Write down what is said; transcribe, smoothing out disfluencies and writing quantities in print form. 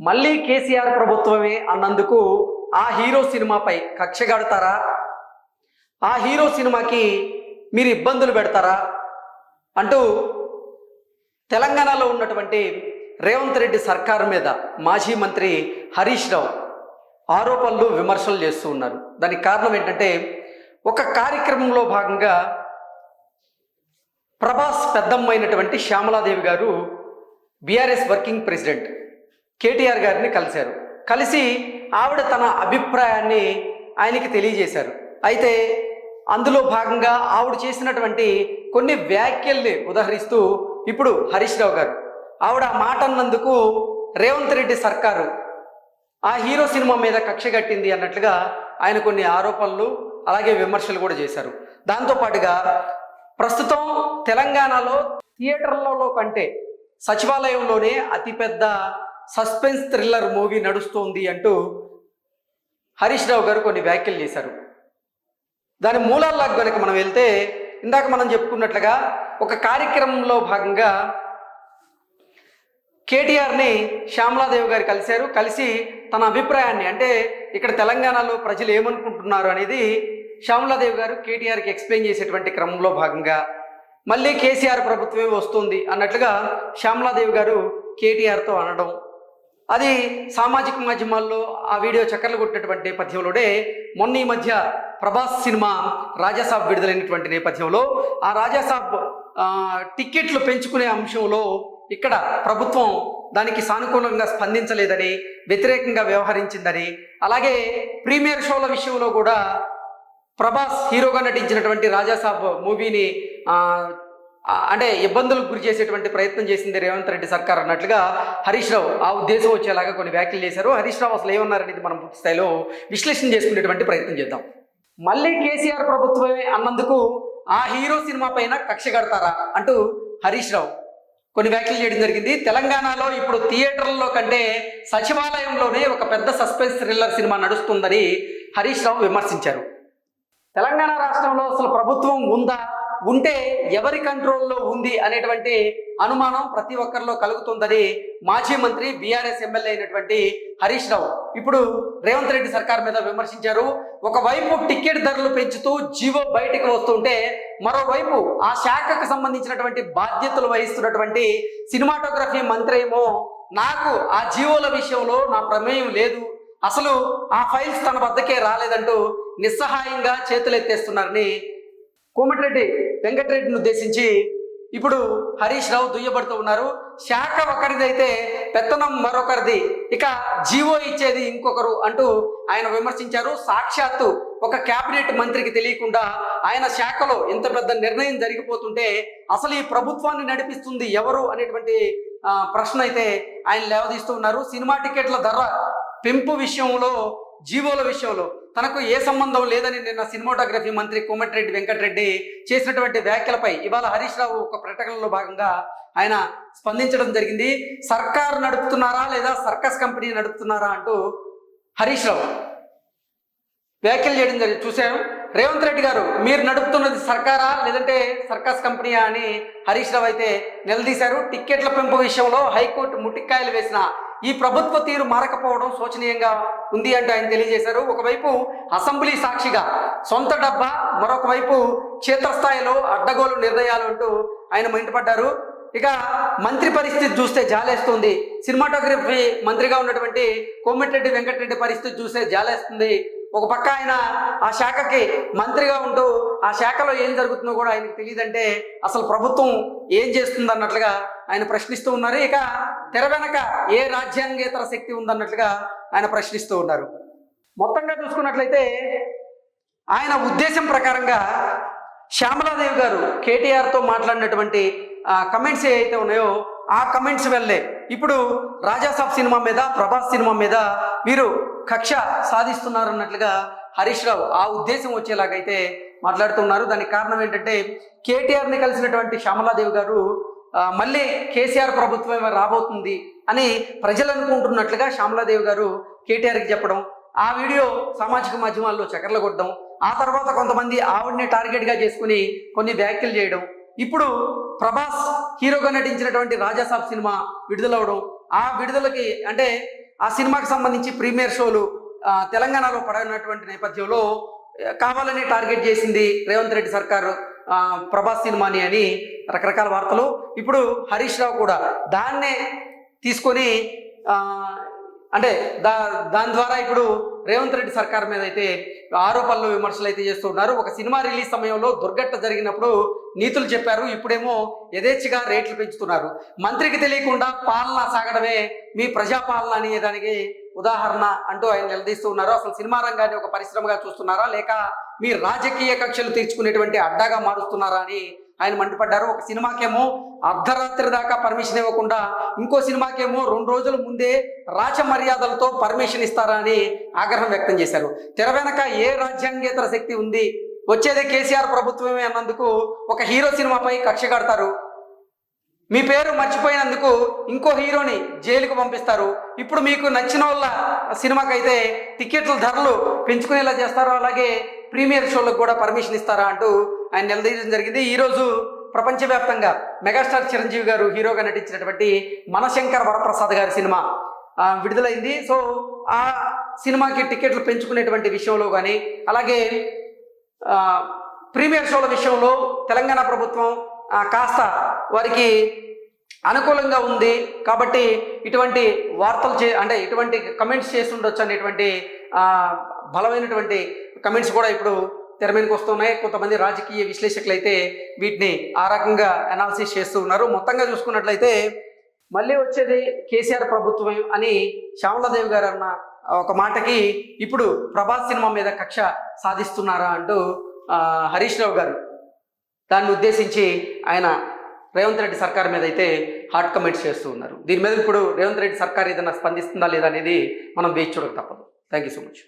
మళ్ళీ కేసీఆర్ ప్రభుత్వమే అన్నందుకు ఆ హీరో సినిమాపై కక్ష కడతారా? ఆ హీరో సినిమాకి మీరు ఇబ్బందులు పెడతారా అంటూ తెలంగాణలో ఉన్నటువంటి రేవంత్ రెడ్డి సర్కారు మీద మాజీ మంత్రి హరీష్ రావు ఆరోపణలు విమర్శలు చేస్తూ ఉన్నారు. దానికి కారణం ఏంటంటే, ఒక కార్యక్రమంలో భాగంగా ప్రభాస్ పెద్దమ్మైనటువంటి శ్యామలాదేవి గారు బీఆర్ఎస్ వర్కింగ్ ప్రెసిడెంట్ కేటీఆర్ గారిని కలిశారు. కలిసి ఆవిడ తన అభిప్రాయాన్ని ఆయనకి తెలియజేశారు. అయితే అందులో భాగంగా ఆవిడ చేసినటువంటి కొన్ని వ్యాఖ్యల్ని ఉదహరిస్తూ ఇప్పుడు హరీష్ రావు గారు ఆవిడ మాట అన్నందుకు రేవంత్ రెడ్డి సర్కారు ఆ హీరో సినిమా మీద కక్ష కట్టింది అన్నట్లుగా ఆయన కొన్ని ఆరోపణలు అలాగే విమర్శలు కూడా చేశారు. దాంతోపాటుగా ప్రస్తుతం తెలంగాణలో థియేటర్లలో కంటే సచివాలయంలోనే అతిపెద్ద సస్పెన్స్ థ్రిల్లర్ మూవీ నడుస్తోంది అంటూ హరీష్ రావు గారు కొన్ని వ్యాఖ్యలు చేశారు. దాని మూలాల్లోకి కనుక మనం వెళ్తే, ఇందాక మనం చెప్పుకున్నట్లుగా ఒక కార్యక్రమంలో భాగంగా కేటీఆర్ని శ్యామలాదేవి గారు కలిశారు. కలిసి తన అభిప్రాయాన్ని, అంటే ఇక్కడ తెలంగాణలో ప్రజలు ఏమనుకుంటున్నారు అనేది శ్యామలాదేవి గారు కేటీఆర్కి ఎక్స్ప్లెయిన్ చేసేటువంటి క్రమంలో భాగంగా మళ్ళీ కేసీఆర్ ప్రభుత్వమే వస్తుంది అన్నట్లుగా శ్యామలాదేవి గారు కేటీఆర్తో అనడం, అది సామాజిక మాధ్యమాల్లో ఆ వీడియో చక్కర్లు కొట్టినటువంటి నేపథ్యంలోనే మొన్న ఈ మధ్య ప్రభాస్ సినిమా రాజాసాబ్ విడుదలైనటువంటి నేపథ్యంలో ఆ రాజాసాబ్ టిక్కెట్లు పెంచుకునే అంశంలో ఇక్కడ ప్రభుత్వం దానికి సానుకూలంగా స్పందించలేదని, వ్యతిరేకంగా వ్యవహరించిందని, అలాగే ప్రీమియర్ షోల విషయంలో కూడా ప్రభాస్ హీరోగా నటించినటువంటి రాజాసాబ్ మూవీని అంటే ఇబ్బందులకు గురి చేసేటువంటి ప్రయత్నం చేసింది రేవంత్ రెడ్డి సర్కార్ అన్నట్లుగా హరీష్ రావు ఆ ఉద్దేశం వచ్చేలాగా కొన్ని వ్యాఖ్యలు చేశారు. హరీష్ రావు అసలు ఏమన్నారనేది మనం పూర్తి స్థాయిలో విశ్లేషణ చేసుకునేటువంటి ప్రయత్నం చేద్దాం. మళ్ళీ కేసీఆర్ ప్రభుత్వమే అన్నందుకు ఆ హీరో సినిమా పైన కక్ష కడతారా అంటూ హరీష్ రావు కొన్ని వ్యాఖ్యలు చేయడం జరిగింది. తెలంగాణలో ఇప్పుడు థియేటర్లలో కంటే సచివాలయంలోనే ఒక పెద్ద సస్పెన్స్ థ్రిల్లర్ సినిమా నడుస్తుందని హరీష్ రావు విమర్శించారు. తెలంగాణ రాష్ట్రంలో అసలు ప్రభుత్వం ఉందా, ఉంటే ఎవరి కంట్రోల్లో ఉంది అనేటువంటి అనుమానం ప్రతి ఒక్కరిలో కలుగుతుందని మాజీ మంత్రి బీఆర్ఎస్ ఎమ్మెల్యే అయినటువంటి హరీష్ రావు ఇప్పుడు రేవంత్ రెడ్డి సర్కార్ మీద విమర్శించారు. ఒకవైపు టికెట్ ధరలు పెంచుతూ జీవో బయటకు వస్తుంటే, మరోవైపు ఆ శాఖకు సంబంధించినటువంటి బాధ్యతలు వహిస్తున్నటువంటి సినిమాటోగ్రఫీ మంత్రి ఏమో నాకు ఆ జీవోల విషయంలో నా ప్రమేయం లేదు, అసలు ఆ ఫైల్స్ తన వద్దకే రాలేదంటూ నిస్సహాయంగా చేతులెత్తేస్తున్నారని కోమటిరెడ్డి వెంకటరెడ్డిని ఉద్దేశించి ఇప్పుడు హరీష్ రావు దుయ్యబడుతూ ఉన్నారు. శాఖ ఒకరిదైతే పెత్తనం మరొకరిది, ఇక జీవో ఇచ్చేది ఇంకొకరు అంటూ ఆయన విమర్శించారు. సాక్షాత్తు ఒక కేబినెట్ మంత్రికి తెలియకుండా ఆయన శాఖలో ఇంత పెద్ద నిర్ణయం జరిగిపోతుంటే అసలు ఈ ప్రభుత్వాన్ని నడిపిస్తుంది ఎవరు అనేటువంటి ప్రశ్న అయితే ఆయన లేవదీస్తూ ఉన్నారు. సినిమా టికెట్ల ధర పెంపు విషయంలో, జీవోల విషయంలో తనకు ఏ సంబంధం లేదని నిన్న సినిమాటోగ్రఫీ మంత్రి కోమటిరెడ్డి వెంకటరెడ్డి చేసినటువంటి వ్యాఖ్యలపై ఇవాళ హరీష్ రావు ఒక ప్రకటనలో భాగంగా ఆయన స్పందించడం జరిగింది. సర్కారు నడుపుతున్నారా లేదా సర్కస్ కంపెనీ నడుపుతున్నారా అంటూ హరీష్ రావు వ్యాఖ్యలు చేయడం జరిగింది. చూశాను. రేవంత్ రెడ్డి గారు, మీరు నడుపుతున్నది సర్కారా లేదంటే సర్కస్ కంపెనీయా అని హరీష్ రావు అయితే నిలదీశారు. టిక్కెట్ల పెంపు విషయంలో హైకోర్టు ముట్టికాయలు వేసిన ఈ ప్రభుత్వ తీరు మారకపోవడం శోచనీయంగా ఉంది అంటూ ఆయన తెలియజేశారు. ఒకవైపు అసెంబ్లీ సాక్షిగా సొంత డబ్బా, మరొక వైపు క్షేత్రస్థాయిలో అడ్డగోలు నిర్ణయాలు అంటూ ఆయన మండిపడ్డారు. ఇక మంత్రి పరిస్థితి చూస్తే జాలేస్తుంది. సినిమాటోగ్రఫీ మంత్రిగా ఉన్నటువంటి కోమటిరెడ్డి వెంకటరెడ్డి పరిస్థితి చూస్తే జాలేస్తుంది. ఒక పక్క ఆయన ఆ శాఖకి మంత్రిగా ఉంటూ ఆ శాఖలో ఏం జరుగుతుందో కూడా ఆయనకు తెలియదంటే అసలు ప్రభుత్వం ఏం చేస్తుంది అన్నట్లుగా ఆయన ప్రశ్నిస్తూ ఉన్నారు. ఇక తెర వెనక ఏ రాజ్యాంగేతర శక్తి ఉందన్నట్లుగా ఆయన ప్రశ్నిస్తూ ఉన్నారు. మొత్తంగా చూసుకున్నట్లయితే ఆయన ఉద్దేశం ప్రకారంగా శ్యామలాదేవి గారు కేటీఆర్తో మాట్లాడినటువంటి కమెంట్స్ ఏవైతే ఉన్నాయో ఆ కమెంట్స్ వల్లే ఇప్పుడు రాజాసాబ్ సినిమా మీద, ప్రభాస్ సినిమా మీద వీరు కక్ష సాధిస్తున్నారు అన్నట్లుగా హరీష్ రావు ఆ ఉద్దేశం వచ్చేలాగైతే మాట్లాడుతున్నారు. దానికి కారణం ఏంటంటే, కేటీఆర్ని కలిసినటువంటి శ్యామలాదేవి గారు మళ్ళీ కేసీఆర్ ప్రభుత్వమే రాబోతుంది అని ప్రజలు అనుకుంటున్నట్లుగా శ్యామలాదేవి గారు కేటీఆర్కి చెప్పడం, ఆ వీడియో సామాజిక మాధ్యమాల్లో చక్కర్లు కొట్టడం, ఆ తర్వాత కొంతమంది ఆవిడని టార్గెట్గా చేసుకుని కొన్ని వ్యాఖ్యలు చేయడం, ఇప్పుడు ప్రభాస్ హీరోగా నటించినటువంటి రాజాసాబ్ సినిమా విడుదలవడం, ఆ విడుదలకి అంటే ఆ సినిమాకి సంబంధించి ప్రీమియర్ షోలు తెలంగాణలో పడినటువంటి నేపథ్యంలో కావాలని టార్గెట్ చేసింది రేవంత్ రెడ్డి సర్కారు ప్రభాస్ సినిమాని అని రకరకాల వార్తలు. ఇప్పుడు హరీష్ రావు కూడా దాన్నే తీసుకొని అంటే దాని ద్వారా ఇప్పుడు రేవంత్ రెడ్డి సర్కార్ మీద అయితే ఆరోపణలు విమర్శలు అయితే చేస్తున్నారు. ఒక సినిమా రిలీజ్ సమయంలో దుర్ఘటన జరిగినప్పుడు నీతులు చెప్పారు, ఇప్పుడేమో యథేచ్ఛగా రేట్లు పెంచుతున్నారు. మంత్రికి తెలియకుండా పాలన సాగడమే మీ ప్రజాపాలన అనే దానికి ఉదాహరణ అంటూ ఆయన నిలదీస్తూ ఉన్నారు. అసలు సినిమా రంగాన్ని ఒక పరిశ్రమగా చూస్తున్నారా, లేక మీ రాజకీయ కక్షలు తీర్చుకునేటువంటి అడ్డాగా మారుస్తున్నారా అని ఆయన మండిపడ్డారు. ఒక సినిమాకేమో అర్ధరాత్రి దాకా పర్మిషన్ ఇవ్వకుండా ఇంకో సినిమాకేమో 2 రోజుల ముందే రాచ మర్యాదలతో పర్మిషన్ ఇస్తారా అని ఆగ్రహం వ్యక్తం చేశారు. తెర వెనక ఏ రాజ్యాంగేతర శక్తి ఉంది, వచ్చేదే కేసీఆర్ ప్రభుత్వమే అన్నందుకు ఒక హీరో సినిమాపై కక్ష కడతారు. మీ పేరు మర్చిపోయినందుకు ఇంకో హీరోని జైలుకు పంపిస్తారు. ఇప్పుడు మీకు నచ్చిన వాళ్ళ సినిమాకైతే టికెట్ల ధరలు పెంచుకునేలా చేస్తారు, అలాగే ప్రీమియర్ షోలకు కూడా పర్మిషన్ ఇస్తారా అంటూ ఆయన నిలదీయడం జరిగింది. ఈరోజు ప్రపంచవ్యాప్తంగా మెగాస్టార్ చిరంజీవి గారు హీరోగా నటించినటువంటి మనశంకర్ వరప్రసాద్ గారి సినిమా విడుదలైంది. సో ఆ సినిమాకి టికెట్లు పెంచుకునేటువంటి విషయంలో కానీ, అలాగే ప్రీమియర్ షోల విషయంలో తెలంగాణ ప్రభుత్వం కాస్త వారికి అనుకూలంగా ఉంది కాబట్టి ఇటువంటి వార్తలు అంటే ఇటువంటి కమెంట్స్ చేసి ఉండొచ్చు అనేటువంటి బలమైనటువంటి కమెంట్స్ కూడా ఇప్పుడు తెర మీదకి వస్తున్నాయి. కొంతమంది రాజకీయ విశ్లేషకులు అయితే వీటిని ఆ రకంగా అనాలిసిస్ చేస్తూ ఉన్నారు. మొత్తంగా చూసుకున్నట్లయితే మళ్ళీ వచ్చేది కేసీఆర్ ప్రభుత్వం అని శ్యామలాదేవి గారు అన్న ఒక మాటకి ఇప్పుడు ప్రభాస్ సినిమా మీద కక్ష సాధిస్తున్నారా అంటూ హరీష్ రావు గారు దాన్ని ఉద్దేశించి ఆయన రేవంత్ రెడ్డి సర్కార్ మీద అయితే హాట్ కమెంట్స్ చేస్తూ ఉన్నారు. దీని మీద ఇప్పుడు రేవంత్ రెడ్డి సర్కార్ ఏదైనా స్పందిస్తుందా లేదా అనేది మనం వేచి చూడక తప్పదు. Thank you so much.